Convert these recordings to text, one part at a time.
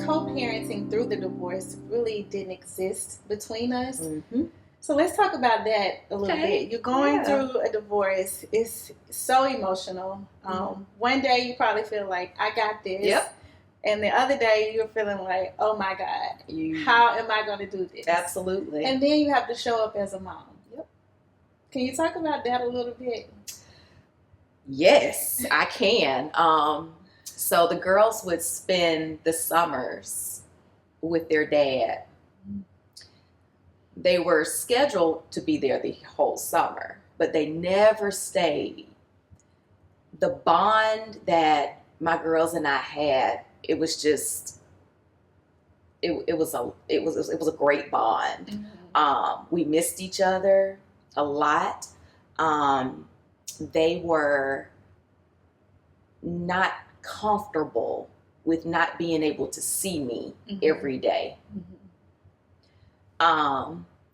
co-parenting through the divorce really didn't exist between us. So let's talk about that a little bit. You're going through a divorce. It's so emotional. One day you probably feel like, I got this. Yep. And the other day you're feeling like, oh my God, how am I going to do this? Absolutely. And then you have to show up as a mom. Yep. Can you talk about that a little bit? Yes, I can. So the girls would spend the summers with their dad. They were scheduled to be there the whole summer, but they never stayed. The bond that my girls and I had, it was just, it was a great bond. We missed each other a lot. They were not comfortable with not being able to see me every day.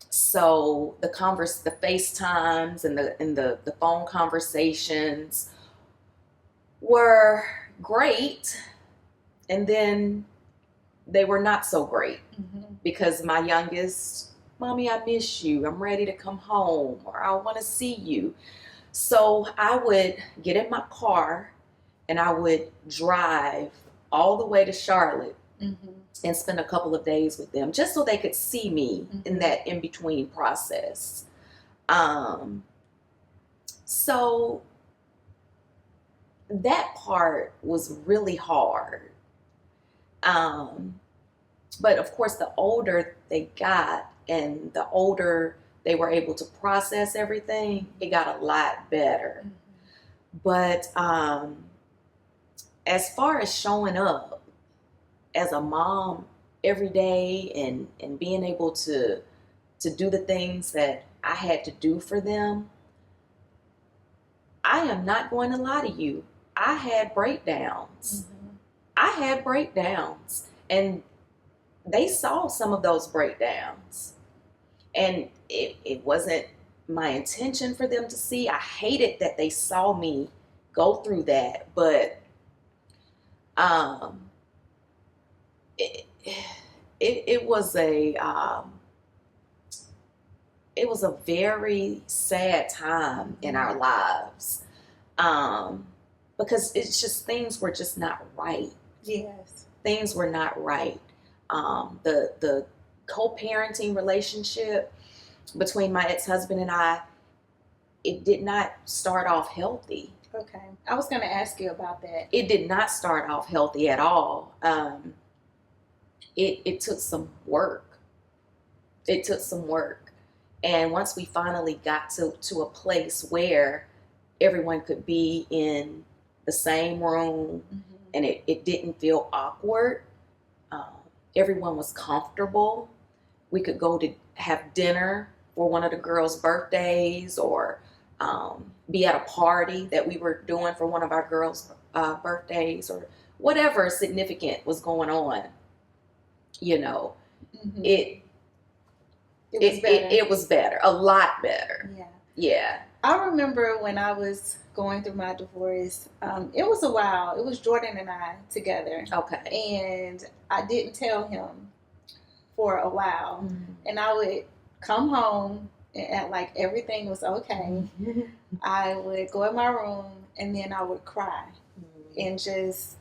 So the FaceTimes and the phone conversations were great, and then they were not so great because my youngest, Mommy, I miss you. I'm ready to come home, or I want to see you. So I would get in my car and I would drive all the way to Charlotte and spend a couple of days with them just so they could see me in that in-between process. So that part was really hard. But of course, the older they got and the older they were able to process everything, it got a lot better. But as far as showing up as a mom every day and being able to do the things that I had to do for them, I am not going to lie to you. I had breakdowns. And they saw some of those breakdowns. And it wasn't my intention for them to see. I hated that they saw me go through that, but it was a very sad time in our lives, because it's just, things were just not right. Yes, things were not right. The co-parenting relationship between my ex-husband and I, it did not start off healthy. Okay, I was going to ask you about that. It did not start off healthy at all. It took some work. And once we finally got to a place where everyone could be in the same room and it didn't feel awkward, everyone was comfortable. We could go to have dinner for one of the girls' birthdays, or be at a party that we were doing for one of our girls' birthdays, or whatever significant was going on. You know, it was better, a lot better. Yeah. I remember when I was going through my divorce, it was a while. It was Jordan and I together. Okay. And I didn't tell him for a while. And I would come home and act like everything was okay. I would go in my room and then I would cry and just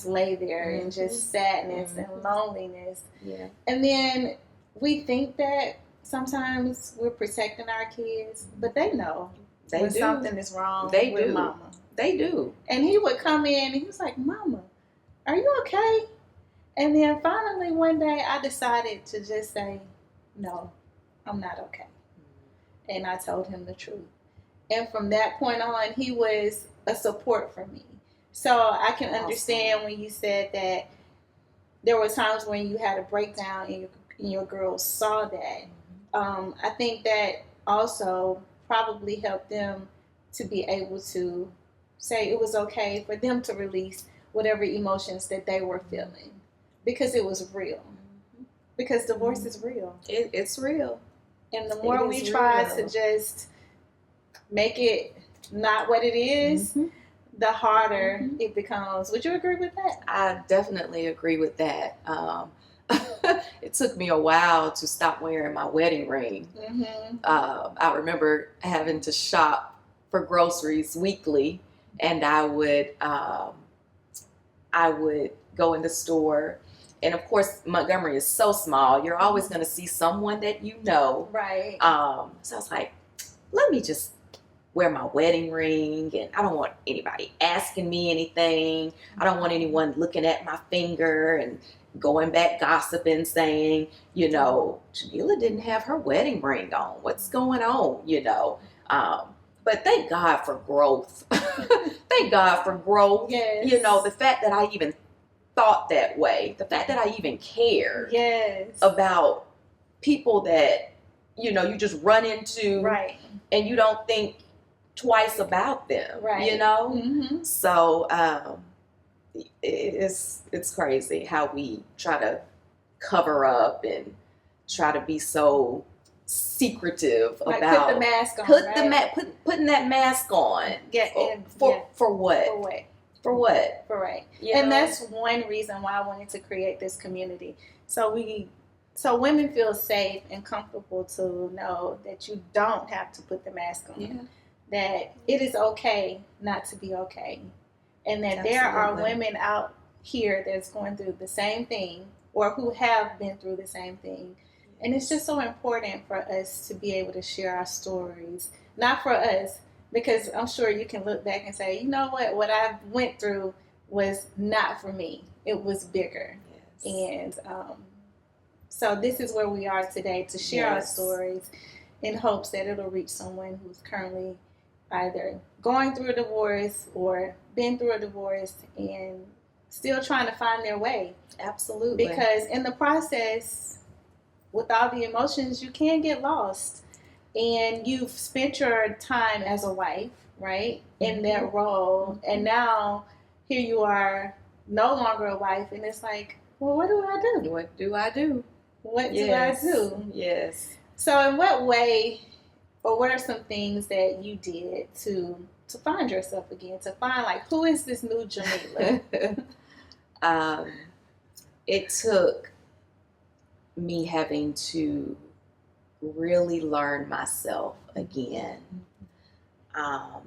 lay there in just sadness and loneliness. Yeah. And then we think that sometimes we're protecting our kids, but they know when something is wrong with mama. They do. And he would come in and he was like, Mama, are you okay? And then finally one day I decided to just say, no, I'm not okay. And I told him the truth. And from that point on, he was a support for me. So I can understand when you said that there were times when you had a breakdown and your girls saw that. I think that also probably helped them to be able to say it was okay for them to release whatever emotions that they were feeling, because it was real. Because divorce is real. It's real. And the more we try to just make it not what it is, the harder it becomes. Would you agree with that? I definitely agree with that. It took me a while to stop wearing my wedding ring. I remember having to shop for groceries weekly, and I would go in the store. And of course, Montgomery is so small. You're always going to see someone that you know. Right. So I was like, let me just wear my wedding ring, and I don't want anybody asking me anything. I don't want anyone looking at my finger and going back gossiping, saying, Jamila didn't have her wedding ring on. What's going on? But thank God for growth. Thank God for growth. Yes. The fact that I even thought that way, the fact that I even cared about people that, you just run into, right, and you don't think twice about them, right. So it's crazy how we try to cover up and try to be so secretive about put the mask on, putting that mask on. For what? For what? Right. And that's one reason why I wanted to create this community. So women feel safe and comfortable to know that you don't have to put the mask on. Yeah. That it is okay not to be okay. And that Absolutely. There are women out here that's going through the same thing or who have been through the same thing. And it's just so important for us to be able to share our stories. Not for us, because I'm sure you can look back and say, you know what I went through was not for me. It was bigger. Yes. And so this is where we are today, to share our stories in hopes that it'll reach someone who's currently either going through a divorce or been through a divorce and still trying to find their way. Absolutely. Because in the process, with all the emotions, you can get lost. And you've spent your time as a wife, right, in that role. And now here you are, no longer a wife. And it's like, well, what do I do? What do I do? What do I do? Yes. So in what way, or what are some things that you did to find yourself again, to find, like, who is this new Jamila? It took me having to really learn myself again. I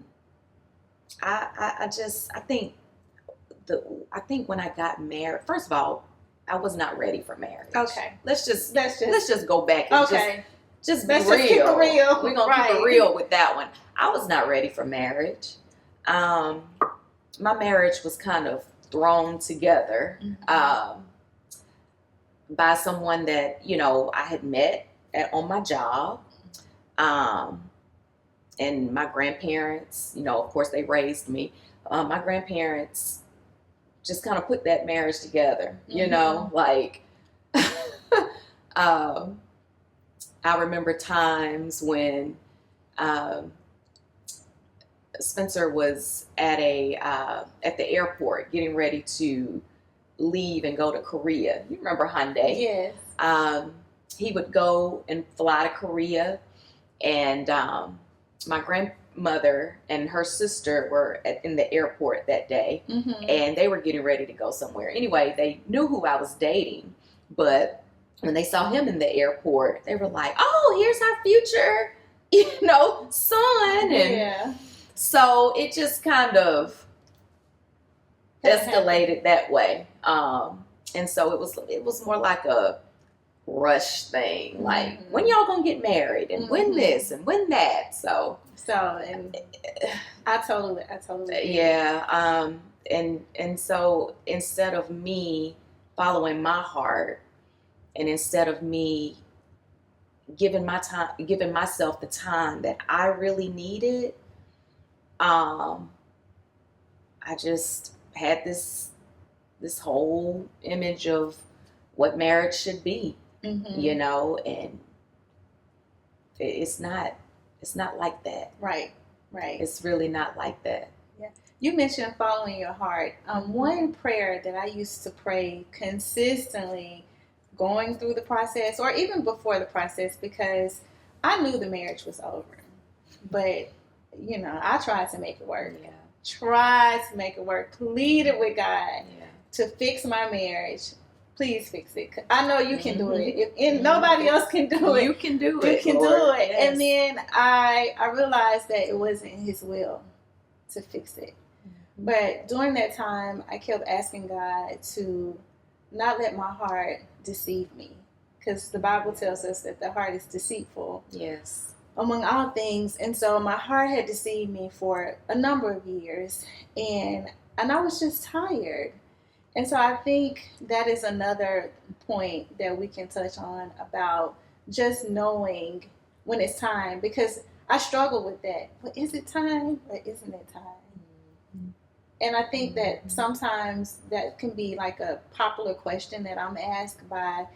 think when I got married, first of all, I was not ready for marriage. Okay. Let's just go back and just be Let's real. Just keep it real. We're gonna keep it real with that one. I was not ready for marriage. My marriage was kind of thrown together by someone that I had met on my job, and my grandparents. Of course, they raised me. My grandparents just kind of put that marriage together. Like. I remember times when Spencer was at the airport getting ready to leave and go to Korea. You remember Hyundai? Yes. He would go and fly to Korea, and my grandmother and her sister were in the airport that day, and they were getting ready to go somewhere. Anyway, they knew who I was dating, but when they saw him in the airport, they were like, "Oh, here's our future, son." And so it just kind of escalated that way. And so it was more like a rush thing. Like, when y'all gonna get married, and when this and when that. So and I totally yeah. And so instead of me following my heart, and instead of me giving myself the time that I really needed, I just had this whole image of what marriage should be, and it's not like that. Right. It's really not like that. Yeah. You mentioned following your heart. One prayer that I used to pray consistently, going through the process or even before the process, because I knew the marriage was over, but I tried to make it work. tried to make it work, pleaded with God Yeah. to fix my marriage. Please fix it. I know you can do it. Mm-hmm. If nobody else can do it, You can do you it. can Lord. do it. Yes. And then I realized that it wasn't His will to fix it. Mm-hmm. But during that time, I kept asking God to not let my heart deceive me, because the Bible tells us that the heart is deceitful. Yes. Among all things. And so my heart had deceived me for a number of years, and I was just tired. And so I think that is another point that we can touch on about just knowing when it's time, because I struggle with that. But is it time or isn't it time? Mm-hmm. And I think that sometimes that can be like a popular question that I'm asked by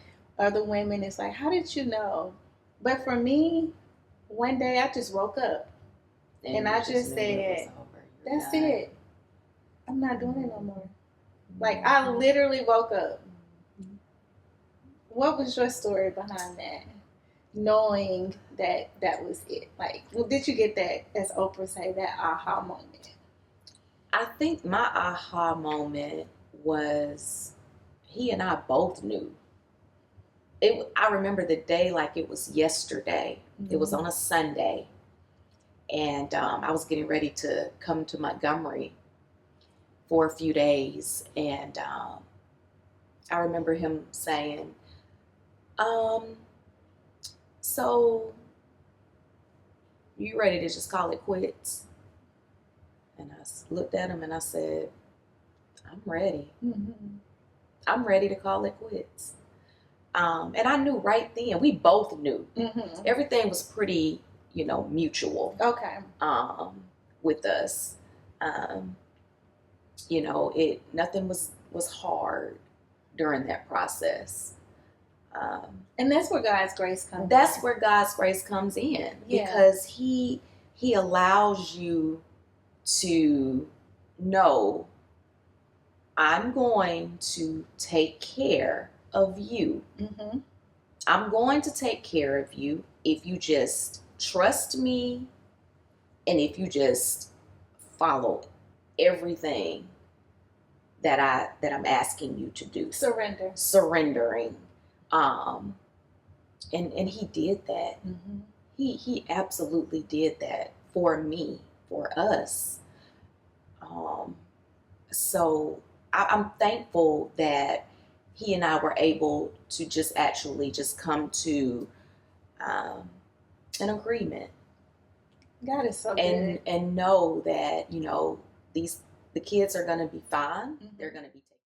other women. It's like, how did you know? But for me, one day I just woke up and I just said, that's it. I'm not doing it no more. Like, I literally woke up. What was your story behind that? Knowing that that was it. Like, well, did you get that, as Oprah say, that aha moment? I think my aha moment was he and I both knew. I remember the day like it was yesterday. Mm-hmm. It was on a Sunday. And I was getting ready to come to Montgomery for a few days. And I remember him saying, so you ready to just call it quits? And I looked at him and I said, I'm ready. Mm-hmm. I'm ready to call it quits. And I knew right then, we both knew. Mm-hmm. Everything was pretty, mutual. Okay. With us. Nothing was hard during that process. And that's where God's grace comes in. That's where God's grace comes in. Yeah. Because He allows you to know, I'm going to take care of you. Mm-hmm. I'm going to take care of you if you just trust me and if you just follow everything that I'm asking you to do. Surrendering. And he did that. Mm-hmm. He absolutely did that for me, for us. So I'm thankful that he and I were able to just actually just come to an agreement. God is so good. And know that, the kids are going to be fine. Mm-hmm. They're going to be taken